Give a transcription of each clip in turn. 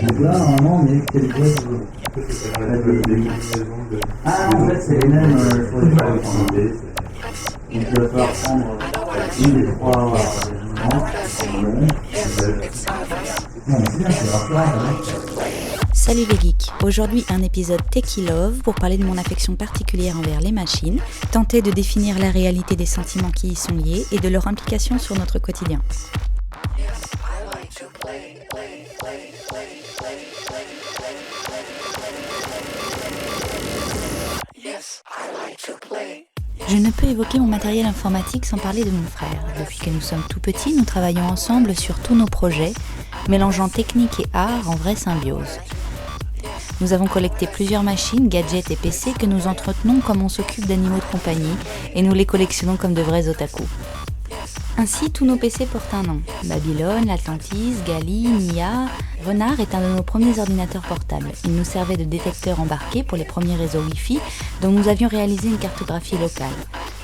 Donc là, normalement, on est quelque chose. Ah, en fait, c'est les mêmes sur les trois. Donc il va falloir prendre une des trois éléments. Non, c'est bien, c'est rassurant. Salut les geeks, aujourd'hui un épisode Techie Love pour parler de mon affection particulière envers les machines, tenter de définir la réalité des sentiments qui y sont liés et de leur implication sur notre quotidien. Je ne peux évoquer mon matériel informatique sans parler de mon frère. Depuis que nous sommes tout petits, nous travaillons ensemble sur tous nos projets, mélangeant technique et art en vraie symbiose. Nous avons collecté plusieurs machines, gadgets et PC que nous entretenons comme on s'occupe d'animaux de compagnie et nous les collectionnons comme de vrais otaku. Ainsi, tous nos PC portent un nom. Babylone, Atlantis, Gali, Nia. Renard est un de nos premiers ordinateurs portables. Il nous servait de détecteur embarqué pour les premiers réseaux Wi-Fi dont nous avions réalisé une cartographie locale.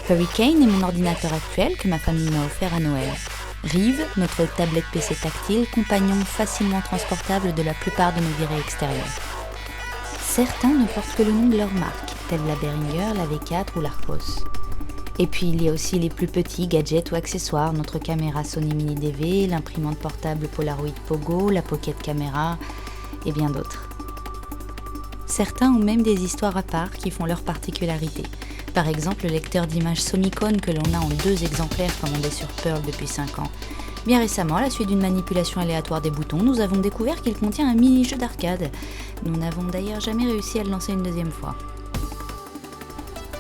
Hurricane est mon ordinateur actuel que ma famille m'a offert à Noël. Rive, notre tablette PC tactile, compagnon facilement transportable de la plupart de nos virées extérieures. Certains ne portent que le nom de leur marque, tels la Behringer, la V4 ou l'Arcos. Et puis il y a aussi les plus petits gadgets ou accessoires, notre caméra Sony Mini DV, l'imprimante portable Polaroid Pogo, la Pocket Camera et bien d'autres. Certains ont même des histoires à part qui font leur particularité. Par exemple le lecteur d'images Somicon que l'on a en 2 exemplaires commandé sur Pearl depuis 5 ans. Bien récemment, à la suite d'une manipulation aléatoire des boutons, nous avons découvert qu'il contient un mini-jeu d'arcade. Nous n'avons d'ailleurs jamais réussi à le lancer une deuxième fois.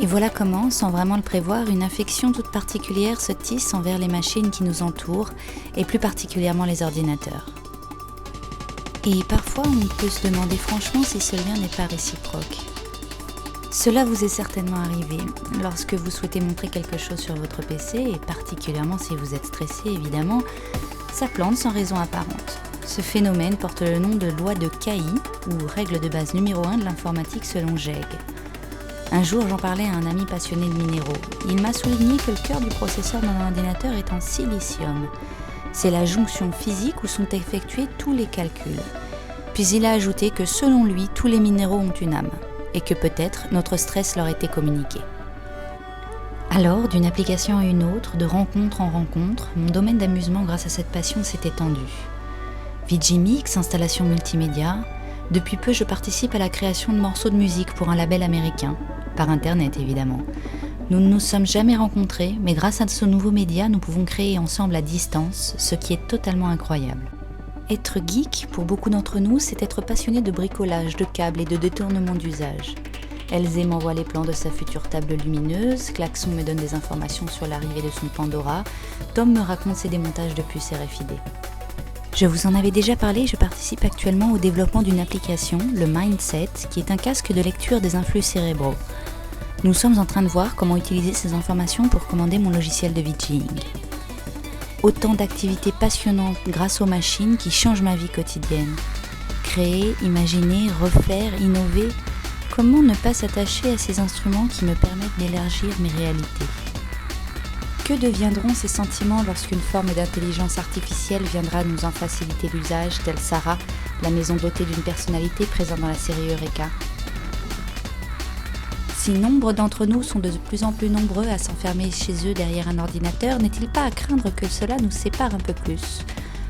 Et voilà comment, sans vraiment le prévoir, une affection toute particulière se tisse envers les machines qui nous entourent, et plus particulièrement les ordinateurs. Et parfois, on peut se demander franchement si ce lien n'est pas réciproque. Cela vous est certainement arrivé lorsque vous souhaitez montrer quelque chose sur votre PC, et particulièrement si vous êtes stressé évidemment, ça plante sans raison apparente. Ce phénomène porte le nom de loi de KI, ou règle de base numéro 1 de l'informatique selon JEG. Un jour, j'en parlais à un ami passionné de minéraux. Il m'a souligné que le cœur du processeur d'un ordinateur est en silicium. C'est la jonction physique où sont effectués tous les calculs. Puis il a ajouté que selon lui, tous les minéraux ont une âme, et que peut-être notre stress leur était communiqué. Alors, d'une application à une autre, de rencontre en rencontre, mon domaine d'amusement grâce à cette passion s'est étendu. Vigimix, installation multimédia. Depuis peu, je participe à la création de morceaux de musique pour un label américain, par internet évidemment. Nous ne nous sommes jamais rencontrés, mais grâce à ce nouveau média, nous pouvons créer ensemble à distance, ce qui est totalement incroyable. Être geek, pour beaucoup d'entre nous, c'est être passionné de bricolage, de câbles et de détournement d'usage. Elzé m'envoie les plans de sa future table lumineuse, Klaxon me donne des informations sur l'arrivée de son Pandora, Tom me raconte ses démontages de puces RFID. Je vous en avais déjà parlé, je participe actuellement au développement d'une application, le Mindset, qui est un casque de lecture des influx cérébraux. Nous sommes en train de voir comment utiliser ces informations pour commander mon logiciel de VJing. Autant d'activités passionnantes grâce aux machines qui changent ma vie quotidienne. Créer, imaginer, refaire, innover, comment ne pas s'attacher à ces instruments qui me permettent d'élargir mes réalités ? Que deviendront ces sentiments lorsqu'une forme d'intelligence artificielle viendra nous en faciliter l'usage, telle Sarah, la maison dotée d'une personnalité présente dans la série Eureka ? Si nombre d'entre nous sont de plus en plus nombreux à s'enfermer chez eux derrière un ordinateur, n'est-il pas à craindre que cela nous sépare un peu plus ?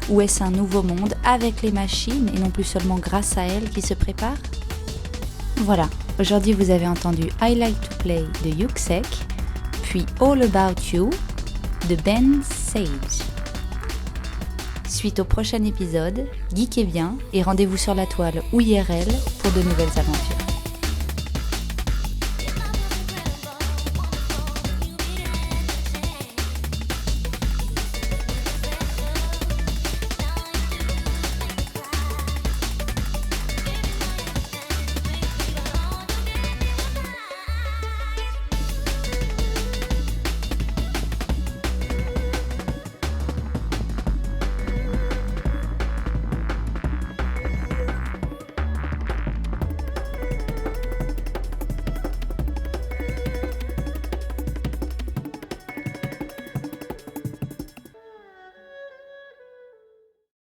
Ou est-ce un nouveau monde avec les machines et non plus seulement grâce à elles qui se prépare ? Voilà, aujourd'hui vous avez entendu I Like to Play de Yuxek, puis All About You de Ben Sage. Suite au prochain épisode, geekez bien et rendez-vous sur la toile ou IRL pour de nouvelles aventures.